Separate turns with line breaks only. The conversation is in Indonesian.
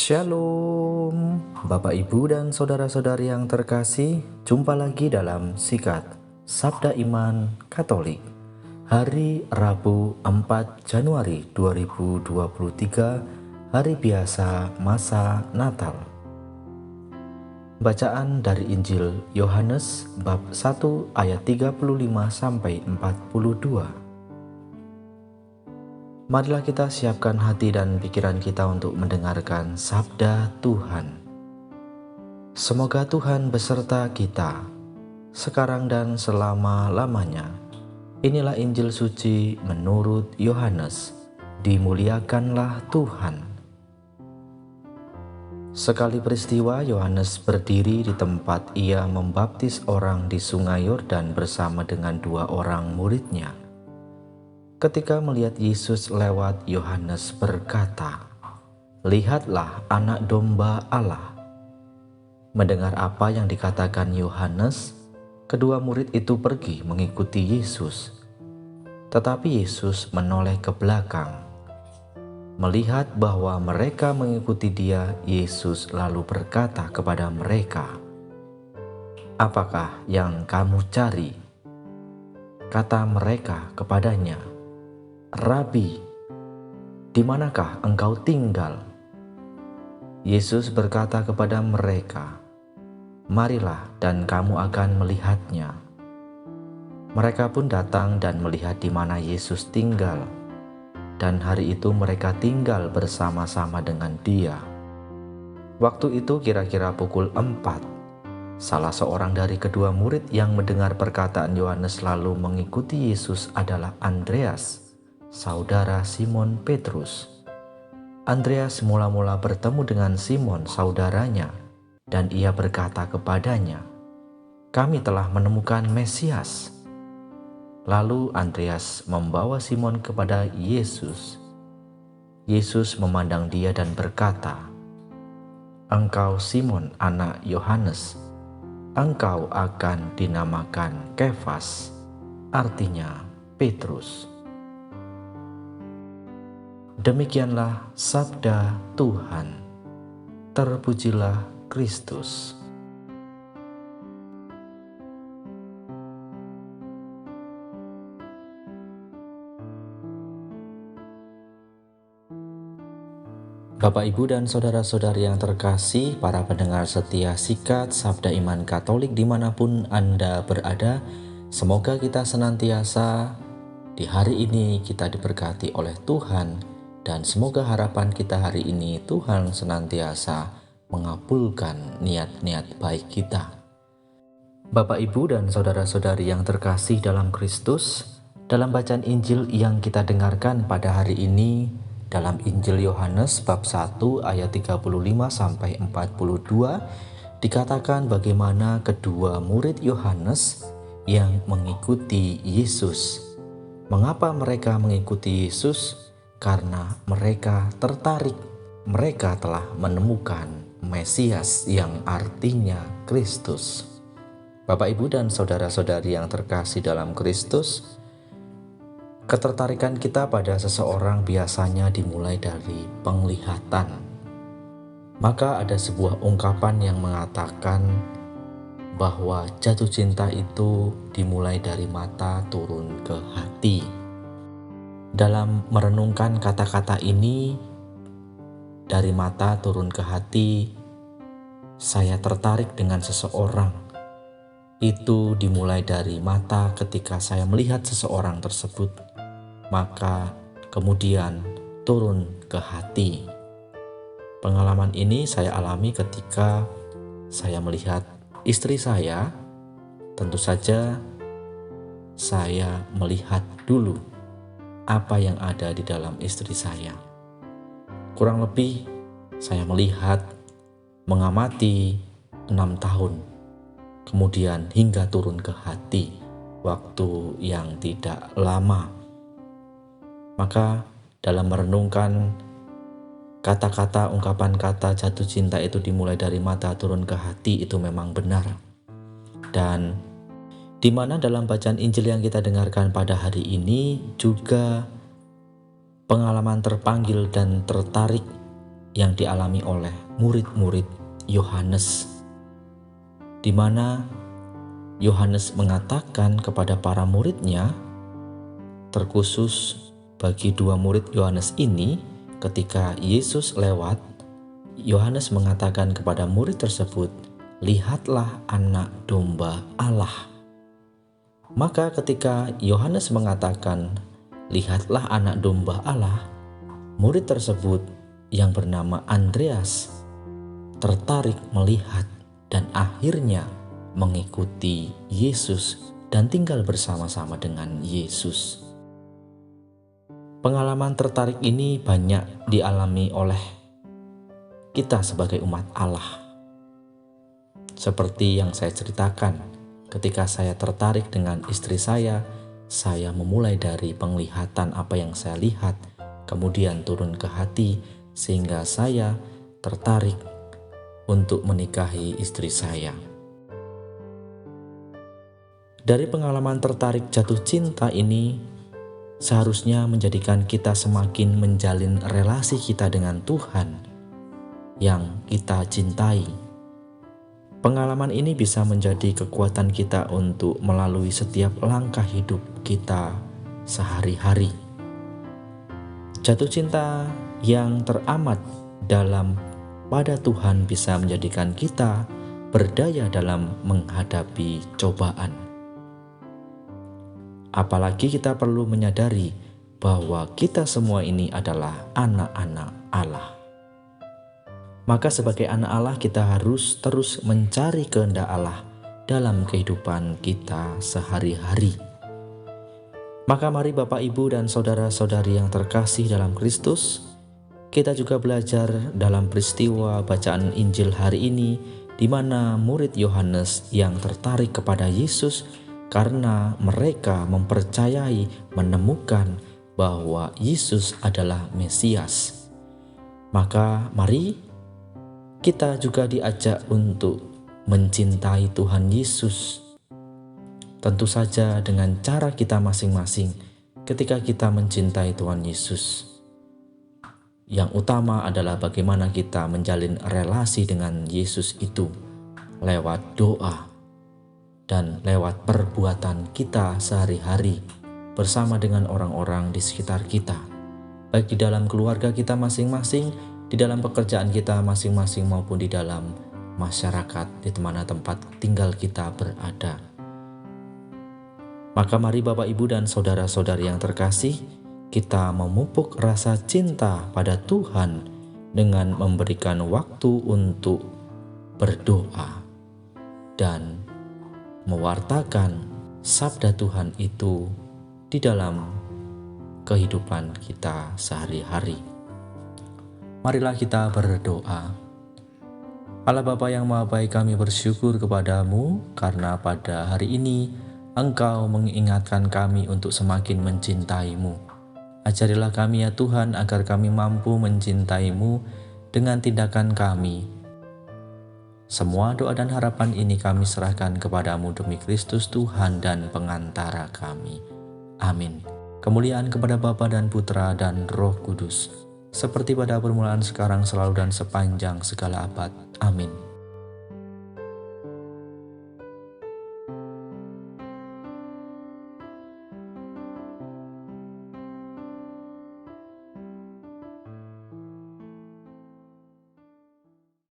Shalom, Bapak Ibu dan saudara-saudari yang terkasih, jumpa lagi dalam Sikat Sabda Iman Katolik. Hari Rabu 4 Januari 2023, hari biasa masa Natal. Bacaan dari Injil Yohanes bab 1 ayat 35 sampai 42. Marilah kita siapkan hati dan pikiran kita untuk mendengarkan sabda Tuhan. Semoga Tuhan beserta kita, sekarang dan selama-lamanya. Inilah Injil suci menurut Yohanes. Dimuliakanlah Tuhan. Sekali peristiwa, Yohanes berdiri di tempat ia membaptis orang di Sungai Yordan bersama dengan 2 orang muridnya. Ketika melihat Yesus lewat, Yohanes berkata, "Lihatlah Anak Domba Allah." Mendengar apa yang dikatakan Yohanes, kedua murid itu pergi mengikuti Yesus. Tetapi Yesus menoleh ke belakang. Melihat bahwa mereka mengikuti Dia, Yesus lalu berkata kepada mereka, "Apakah yang kamu cari?" Kata mereka kepadanya, "Rabi, di manakah engkau tinggal?" Yesus berkata kepada mereka, "Marilah dan kamu akan melihatnya." Mereka pun datang dan melihat di mana Yesus tinggal, dan hari itu mereka tinggal bersama-sama dengan Dia. Waktu itu kira-kira pukul 4. Salah seorang dari kedua murid yang mendengar perkataan Yohanes lalu mengikuti Yesus adalah Andreas, saudara Simon Petrus. Andreas mula-mula bertemu dengan Simon saudaranya, dan ia berkata kepadanya, "Kami telah menemukan Mesias." Lalu Andreas membawa Simon kepada Yesus. Yesus memandang dia dan berkata, "Engkau Simon anak Yohanes, engkau akan dinamakan Kefas," artinya Petrus. Demikianlah sabda Tuhan. Terpujilah Kristus. Bapak, Ibu, dan saudara-saudari yang terkasih, para pendengar setia Sikat Sabda Iman Katolik dimanapun Anda berada, semoga kita senantiasa di hari ini kita diberkati oleh Tuhan. Dan semoga harapan kita hari ini Tuhan senantiasa mengabulkan niat-niat baik kita. Bapak, Ibu, dan saudara-saudari yang terkasih dalam Kristus, dalam bacaan Injil yang kita dengarkan pada hari ini, dalam Injil Yohanes bab 1 ayat 35 sampai 42, dikatakan bagaimana kedua murid Yohanes yang mengikuti Yesus. Mengapa mereka mengikuti Yesus? Karena mereka tertarik, mereka telah menemukan Mesias yang artinya Kristus. Bapak, Ibu, dan saudara-saudari yang terkasih dalam Kristus, ketertarikan kita pada seseorang biasanya dimulai dari penglihatan. Maka ada sebuah ungkapan yang mengatakan bahwa jatuh cinta itu dimulai dari mata turun ke hati. Dalam merenungkan kata-kata ini, dari mata turun ke hati, saya tertarik dengan seseorang. Itu dimulai dari mata ketika saya melihat seseorang tersebut, maka kemudian turun ke hati. Pengalaman ini saya alami ketika saya melihat istri saya. Tentu saja saya melihat dulu apa yang ada di dalam istri saya. Kurang lebih saya melihat, mengamati 6 tahun, kemudian hingga turun ke hati, waktu yang tidak lama. Maka dalam merenungkan kata-kata, ungkapan kata jatuh cinta itu dimulai dari mata turun ke hati, itu memang benar. Dan di mana dalam bacaan Injil yang kita dengarkan pada hari ini juga pengalaman terpanggil dan tertarik yang dialami oleh murid-murid Yohanes, di mana Yohanes mengatakan kepada para muridnya, terkhusus bagi dua murid Yohanes ini, ketika Yesus lewat, Yohanes mengatakan kepada murid tersebut, "Lihatlah anak domba Allah." Maka ketika Yohanes mengatakan, "Lihatlah anak domba Allah," murid tersebut yang bernama Andreas tertarik melihat dan akhirnya mengikuti Yesus dan tinggal bersama-sama dengan Yesus. Pengalaman tertarik ini banyak dialami oleh kita sebagai umat Allah. Seperti yang saya ceritakan, ketika saya tertarik dengan istri saya memulai dari penglihatan apa yang saya lihat, kemudian turun ke hati sehingga saya tertarik untuk menikahi istri saya. Dari pengalaman tertarik jatuh cinta ini seharusnya menjadikan kita semakin menjalin relasi kita dengan Tuhan yang kita cintai. Pengalaman ini bisa menjadi kekuatan kita untuk melalui setiap langkah hidup kita sehari-hari. Jatuh cinta yang teramat dalam pada Tuhan bisa menjadikan kita berdaya dalam menghadapi cobaan. Apalagi kita perlu menyadari bahwa kita semua ini adalah anak-anak Allah. Maka sebagai anak Allah kita harus terus mencari kehendak Allah dalam kehidupan kita sehari-hari. Maka mari Bapak, Ibu, dan saudara-saudari yang terkasih dalam Kristus, kita juga belajar dalam peristiwa bacaan Injil hari ini, di mana murid Yohanes yang tertarik kepada Yesus karena mereka mempercayai, menemukan bahwa Yesus adalah Mesias. Maka mari kita juga diajak untuk mencintai Tuhan Yesus. Tentu saja dengan cara kita masing-masing ketika kita mencintai Tuhan Yesus. Yang utama adalah bagaimana kita menjalin relasi dengan Yesus itu lewat doa dan lewat perbuatan kita sehari-hari bersama dengan orang-orang di sekitar kita, baik di dalam keluarga kita masing-masing, di dalam pekerjaan kita masing-masing, maupun di dalam masyarakat di mana tempat tinggal kita berada. Maka mari Bapak, Ibu, dan saudara-saudari yang terkasih, kita memupuk rasa cinta pada Tuhan dengan memberikan waktu untuk berdoa dan mewartakan sabda Tuhan itu di dalam kehidupan kita sehari-hari. Marilah kita berdoa. Allah Bapa yang Maha Baik, kami bersyukur kepadamu karena pada hari ini Engkau mengingatkan kami untuk semakin mencintaimu. Ajarilah kami ya Tuhan agar kami mampu mencintaimu dengan tindakan kami. Semua doa dan harapan ini kami serahkan kepadamu demi Kristus Tuhan dan pengantara kami. Amin. Kemuliaan kepada Bapa dan Putra dan Roh Kudus, seperti pada permulaan, sekarang, selalu, dan sepanjang segala abad. Amin.